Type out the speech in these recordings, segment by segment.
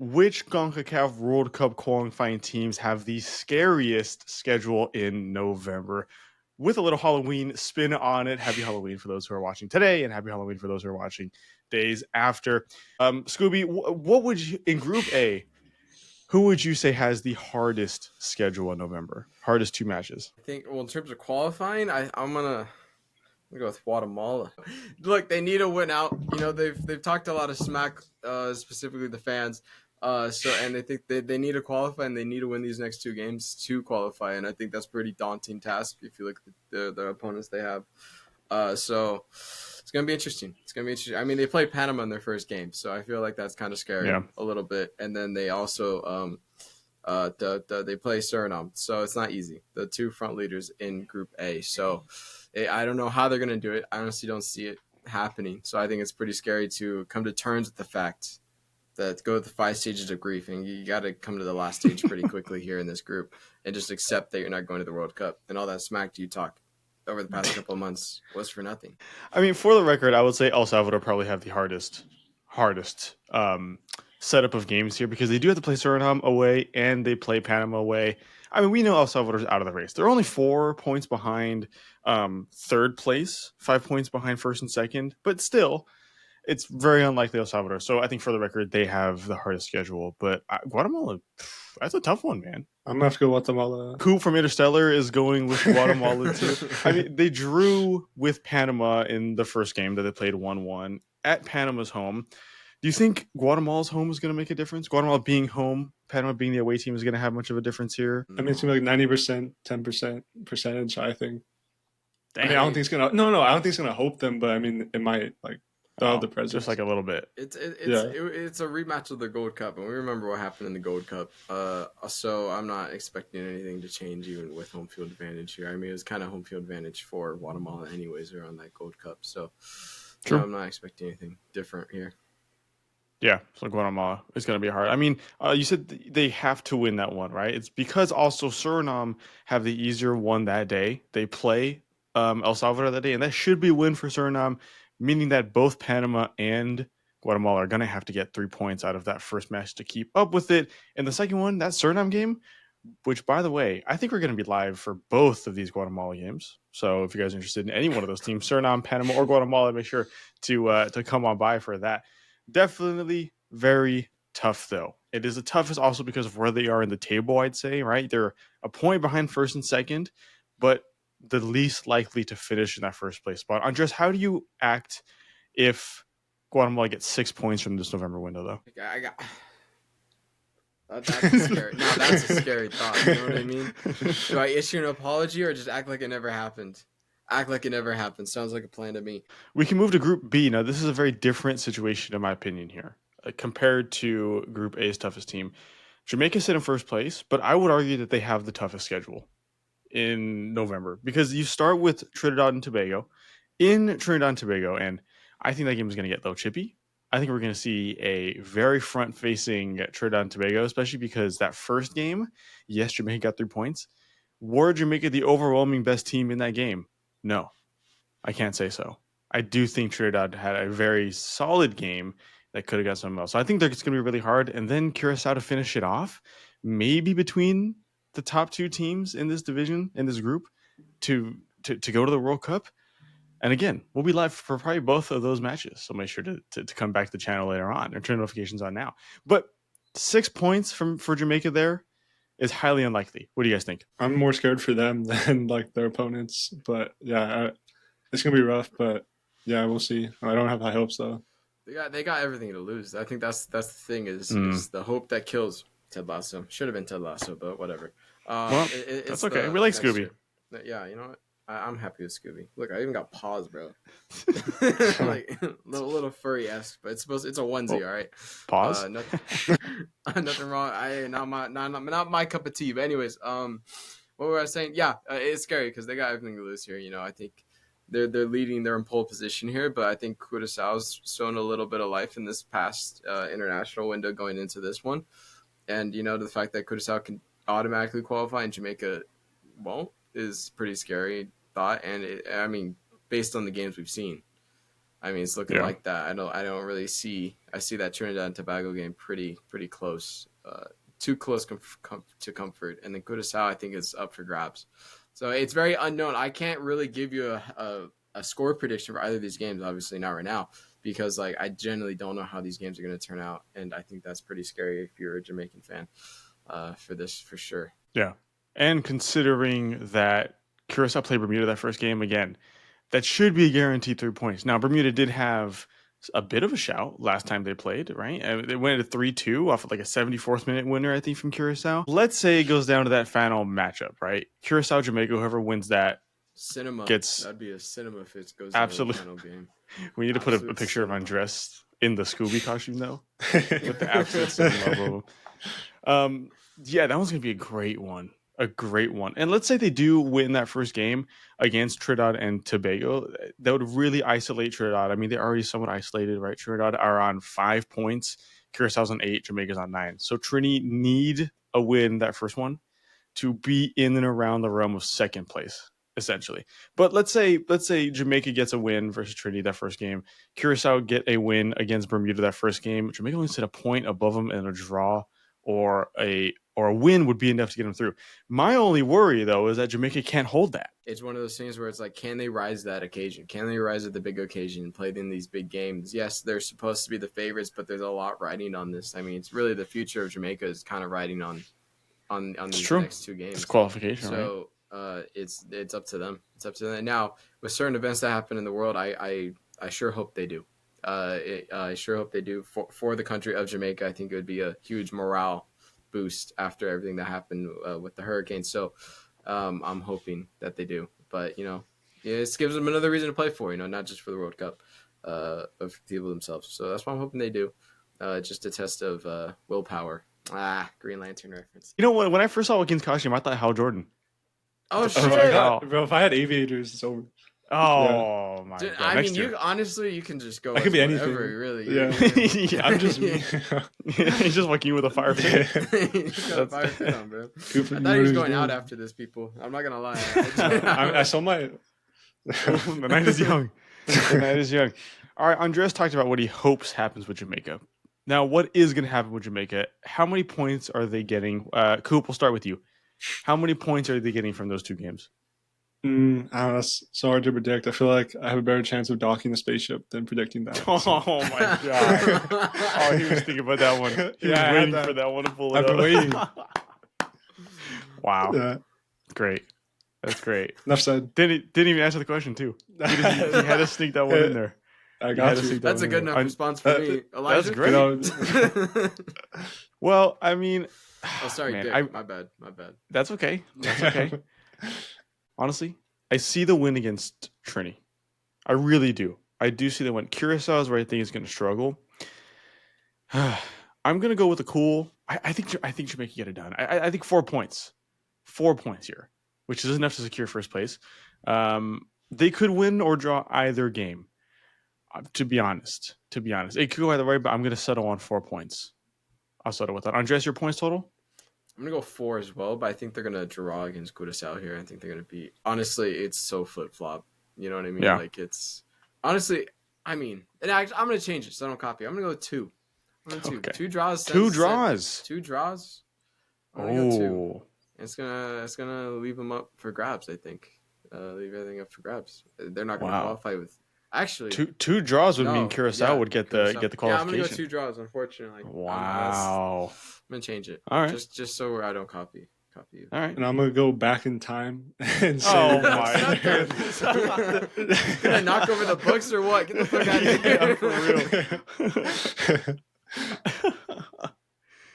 which CONCACAF World Cup qualifying teams have the scariest schedule in November? With a little Halloween spin on it. Happy Halloween for those who are watching today, and happy Halloween for those who are watching days after. Scooby, what would you, in Group A, who would you say has the hardest schedule in November? Hardest two matches? I think, well, in terms of qualifying, I'm gonna go with Guatemala. Look, they need to win out. They've talked a lot of smack, specifically the fans. And they think they need to qualify and they need to win these next two games to qualify. And I think that's a pretty daunting task if you look at the opponents they have. So it's gonna be interesting. I mean, they played Panama in their first game, so I feel like that's kind of scary a little bit. And then they also they play Suriname, so it's not easy. The two front leaders in Group A. So I don't know how they're gonna do it. I honestly don't see it happening. So I think it's pretty scary to come to terms with the fact that go with the 5 stages of grief, and you got to come to the last stage pretty quickly here in this group, and just accept that you're not going to the World Cup, and all that smack you talk over the past couple of months was for nothing. I mean, for the record, I would say El Salvador probably have the hardest setup of games here because they do have to play Suriname away and they play Panama away. I mean, we know El Salvador's out of the race. They're only 4 points behind third place, 5 points behind first and second, but still, it's very unlikely El Salvador. So I think for the record, they have the hardest schedule. But Guatemala, that's a tough one, man. I'm going to have to go Guatemala. Who from Interstellar is going with Guatemala too? I mean, they drew with Panama in the first game that they played 1-1 at Panama's home. Do you think Guatemala's home is going to make a difference? Guatemala being home, Panama being the away team is going to have much of a difference here? I mean, it's going to be like 90%, 10% percentage, I think. Dang. I mean, I don't think it's going to... No, I don't think it's going to hope them, but I mean, it might, like, the presence. Just like a little bit. It's a rematch of the Gold Cup, and we remember what happened in the Gold Cup. So I'm not expecting anything to change even with home field advantage here. I mean, it was kind of home field advantage for Guatemala anyways around that Gold Cup. So I'm not expecting anything different here. Yeah, so Guatemala is going to be hard. I mean, you said they have to win that one, right? It's because also Suriname have the easier one that day. They play El Salvador that day, and that should be a win for Suriname, meaning that both Panama and Guatemala are going to have to get 3 points out of that first match to keep up with it. And the second one, that Suriname game, which, by the way, I think we're going to be live for both of these Guatemala games. So if you guys are interested in any one of those teams, Suriname, Panama, or Guatemala, make sure to come on by for that. Definitely very tough, though. It is the toughest also because of where they are in the table, I'd say, right? They're a point behind first and second, but the least likely to finish in that first place spot. Andres, how do you act if Guatemala gets 6 points from this November window, though? That's scary. No, that's a scary thought. You know what I mean? Do I issue an apology or just act like it never happened? Act like it never happened. Sounds like a plan to me. We can move to Group B. Now, this is a very different situation, in my opinion, here, compared to Group A's toughest team. Jamaica sit in first place, but I would argue that they have the toughest schedule in November because you start with Trinidad and Tobago. In Trinidad and Tobago, and I think that game is going to get a little chippy. I think we're going to see a very front-facing Trinidad and Tobago, especially because that first game, yes, Jamaica got 3 points. Were Jamaica the overwhelming best team in that game? No, I can't say so. I do think Trinidad had a very solid game that could have got something else. So I think it's going to be really hard. And then Curacao to finish it off, maybe between the top 2 teams in this division, in this group, to go to the World Cup. And again, we'll be live for probably both of those matches. So make sure to come back to the channel later on or turn notifications on now. But 6 points for Jamaica there is highly unlikely. What do you guys think? I'm more scared for them than like their opponents. But yeah, it's going to be rough. But yeah, we'll see. I don't have high hopes though. They got everything to lose. I think that's the thing is the hope that kills Ted Lasso. Should have been Ted Lasso, but whatever. That's okay. We like Scooby. Yeah, you know what? I'm happy with Scooby. Look, I even got paws, bro. Like little furry-esque, but it's a onesie, all right. Paws? Nothing wrong. Not my cup of tea. But anyways, what were I saying? Yeah, it's scary because they got everything to lose here. You know, I think they're leading. They're in pole position here, but I think Curaçao's shown a little bit of life in this past international window going into this one, and you know the fact that Curaçao can automatically qualify and Jamaica won't is pretty scary thought. And I mean, based on the games we've seen, I mean, it's looking like that. I don't really see. I see that Trinidad and Tobago game pretty close, too close to comfort. And then Curaçao, I think, is up for grabs. So it's very unknown. I can't really give you a score prediction for either of these games. Obviously, not right now, because like I generally don't know how these games are going to turn out, and I think that's pretty scary if you're a Jamaican fan. For this, for sure. Yeah, and considering that Curaçao played Bermuda that first game again, that should be a guaranteed 3 points. Now, Bermuda did have a bit of a shout last time they played, right? They went at 3-2 off of like a 74th minute winner, I think, from Curaçao. Let's say it goes down to that final matchup, right? Curaçao, Jamaica, whoever wins that cinema gets... That'd be a cinema if it goes absolutely down to the final game. We need to put a picture of Andres in the Scooby costume, though, with the absolute cinema logo. Yeah, that one's going to be a great one. A great one. And let's say they do win that first game against Trinidad and Tobago. That would really isolate Trinidad. I mean, they're already somewhat isolated, right? Trinidad are on 5 points. Curaçao's on 8. Jamaica's on 9. So Trini need a win, that first one, to be in and around the realm of second place, essentially. But let's say Jamaica gets a win versus Trinity that first game. Curaçao get a win against Bermuda that first game. Jamaica only sit a point above them, and a draw or a win would be enough to get them through. My only worry, though, is that Jamaica can't hold that. It's one of those things where it's like, can they rise that occasion? Can they rise at the big occasion and play in these big games? Yes, they're supposed to be the favorites, but there's a lot riding on this. I mean, it's really the future of Jamaica is kind of riding on these next 2 games. It's qualification, so right? It's up to them. It's up to them. Now, with certain events that happen in the world, I sure hope they do. I sure hope they do for the country of Jamaica. I think it would be a huge morale boost after everything that happened with the hurricane. So I'm hoping that they do. But, it gives them another reason to play for, not just for the World Cup, of people themselves. So that's what I'm hoping they do. Just a test of willpower. Green Lantern reference. You know what? When I first saw Joaquin's costume, I thought Hal Jordan. Oh, shit. Oh my God. Bro, if I had aviators, it's over. Oh my God! I mean, you can just go. I could be anything, really. Yeah, yeah. I'm just me. He's just Joaquin with a fire pit. He's got a fire pit on, bro. I thought he was going out after this. People, I'm not gonna lie. I saw my. The night is young. The night is young. All right, Andres talked about what he hopes happens with Jamaica. Now, what is going to happen with Jamaica? How many points are they getting? Coop, we'll start with you. How many points are they getting from those 2 games? I don't know, it's so hard to predict. I feel like I have a better chance of docking the spaceship than predicting that. Oh my God! Oh, he was thinking about that one. He was waiting for that one to pull it I've been waiting. Wow! Yeah. Great. That's great. Enough said. Didn't even answer the question too. He had to sneak that one in there. I got you. That's a good enough response for me. Elijah? That's great. Well, I mean, oh, sorry, man, Dick. My bad. That's okay. That's okay. Honestly, I see the win against Trini. I really do. I do see the win. Curaçao is where I think is going to struggle. I'm going to go with the cool. I think Jamaica get it done. I think 4 points. 4 points here, which is enough to secure first place. They could win or draw either game. To be honest, it could go either way, but I'm going to settle on 4 points. I'll settle with that. Andres, your points total? I'm going to go 4 as well, but I think they're going to draw against Curaçao here. I think they're going to beat. Honestly, it's so flip-flop. You know what I mean? Yeah. Like, it's... Honestly, I mean... And I'm going to change it so I don't copy. I'm going to go 2. I'm going to 2. Okay. 2 draws. 2 draws. 2 draws. I'm going to go 2. It's gonna leave them up for grabs, I think. Leave everything up for grabs. They're not going to qualify with... Actually... Two draws would mean Curaçao would get the qualification. Yeah, I'm going to go 2 draws, unfortunately. Wow. I'm going to change it. All right. Just so I don't copy you. All right. And I'm gonna go back in time and say, "Oh my God, gonna knock over the books or what? Get the fuck out of here!" For real.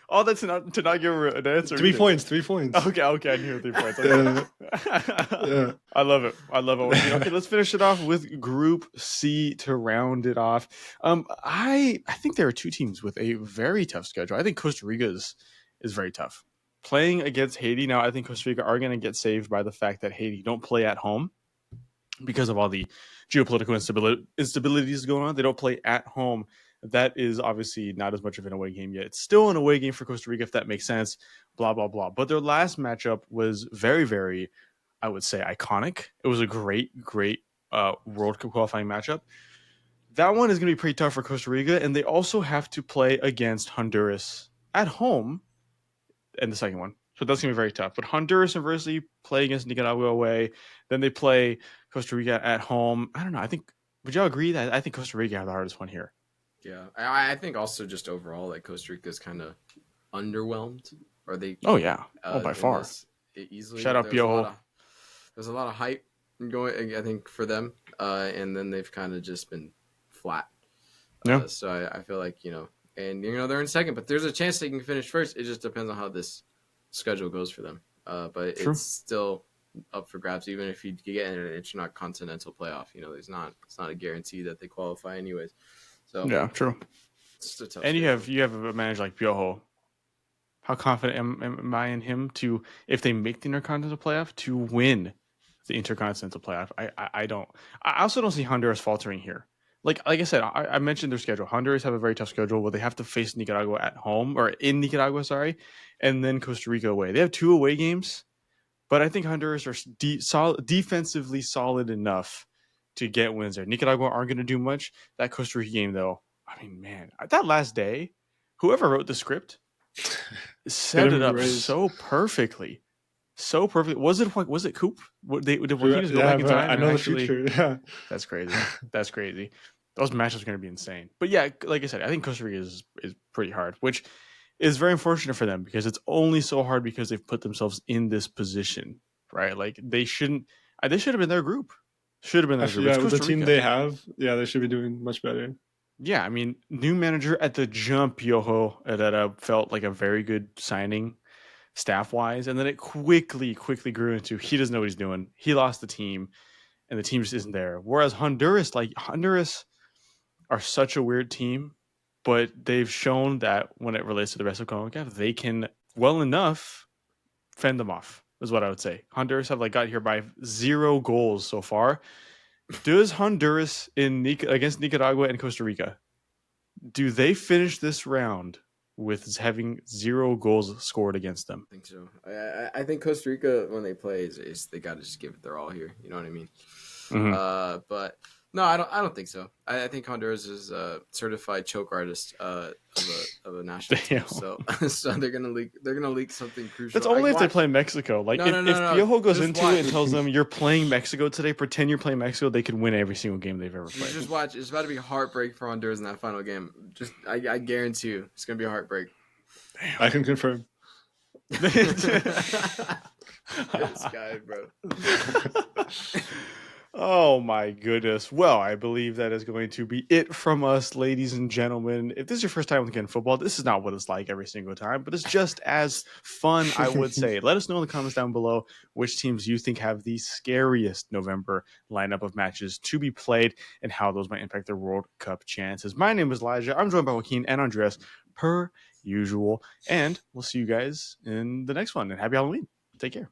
Oh, that's to not give her an answer. 3 points. 3 points. Okay, I can hear 3 points. Okay. Yeah. I love it. Okay, let's finish it off with Group C to round it off. I think there are 2 teams with a very tough schedule. I think Costa Rica is very tough. Playing against Haiti now, I think Costa Rica are going to get saved by the fact that Haiti don't play at home because of all the geopolitical instabilities going on. They don't play at home. That is obviously not as much of an away game yet. It's still an away game for Costa Rica, if that makes sense, blah, blah, blah. But their last matchup was very, very, I would say, iconic. It was a great World Cup qualifying matchup. That one is going to be pretty tough for Costa Rica, and they also have to play against Honduras at home in the second one. So that's going to be very tough. But Honduras inversely play against Nicaragua away. Then they play Costa Rica at home. I don't know. Would y'all agree that I think Costa Rica have the hardest one here? Yeah, I think also just overall, like Costa Rica is kind of underwhelmed, or they. Oh yeah, by far. Easily. Shout out Piojo. There's a lot of hype going, I think, for them, and then they've kind of just been flat. Yeah. So I feel like and they're in second, but there's a chance they can finish first. It just depends on how this schedule goes for them. But True. It's still up for grabs, even if you get in an Intercontinental Playoff. It's not a guarantee that they qualify anyways. So yeah, true. It's a tough and schedule. you have a manager like Piojo. How confident am I in him to, if they make the Intercontinental Playoff, to win the Intercontinental Playoff? I don't. I also don't see Honduras faltering here. Like I said, I mentioned their schedule. Honduras have a very tough schedule where they have to face Nicaragua at home, or in Nicaragua, sorry, and then Costa Rica away. They have 2 away games, but I think Honduras are defensively solid enough to get wins there. Nicaragua aren't going to do much. That Costa Rica game, though, I mean, man, that last day, whoever wrote the script set it up so perfectly. So perfect. Was it Coop? Did Joaquin's go back in time? I know actually, the future. Yeah. That's crazy. That's crazy. Those matchups are going to be insane. But yeah, like I said, I think Costa Rica is pretty hard, which is very unfortunate for them because it's only so hard because they've put themselves in this position, right? Like they should have been their group. Should have been their group. Yeah, with the team they have, they should be doing much better. Yeah, I mean, new manager at the jump, Piojo, that felt like a very good signing staff-wise, and then it quickly grew into he doesn't know what he's doing. He lost the team, and the team just isn't there. Whereas Honduras are such a weird team, but they've shown that when it relates to the rest of CONCACAF, they can well enough fend them off, is what I would say. Honduras have got here by 0 goals so far. Does Honduras against Nicaragua and Costa Rica, do they finish this round with having 0 goals scored against them? I think so. I think Costa Rica, when they play, is they got to just give it their all here. You know what I mean? Mm-hmm. But no, I don't think so. I think Honduras is a certified choke artist of a national team. So they're gonna leak something crucial. That's only if they play Mexico. If Piojo goes into it and tells them you're playing Mexico today, pretend you're playing Mexico, they could win every single game they've ever played. Just watch. It's about to be heartbreak for Honduras in that final game. I guarantee you, it's gonna be a heartbreak. Damn. I can confirm. This guy, bro. Oh my goodness. Well, I believe that is going to be it from us, ladies and gentlemen. If this is your first time looking at football, this is not what it's like every single time, but it's just as fun, I would say. Let us know in the comments down below which teams you think have the scariest November lineup of matches to be played and how those might impact their World Cup chances. My name is Elijah. I'm joined by Joaquin and Andres per usual, and we'll see you guys in the next one. And happy Halloween. Take care.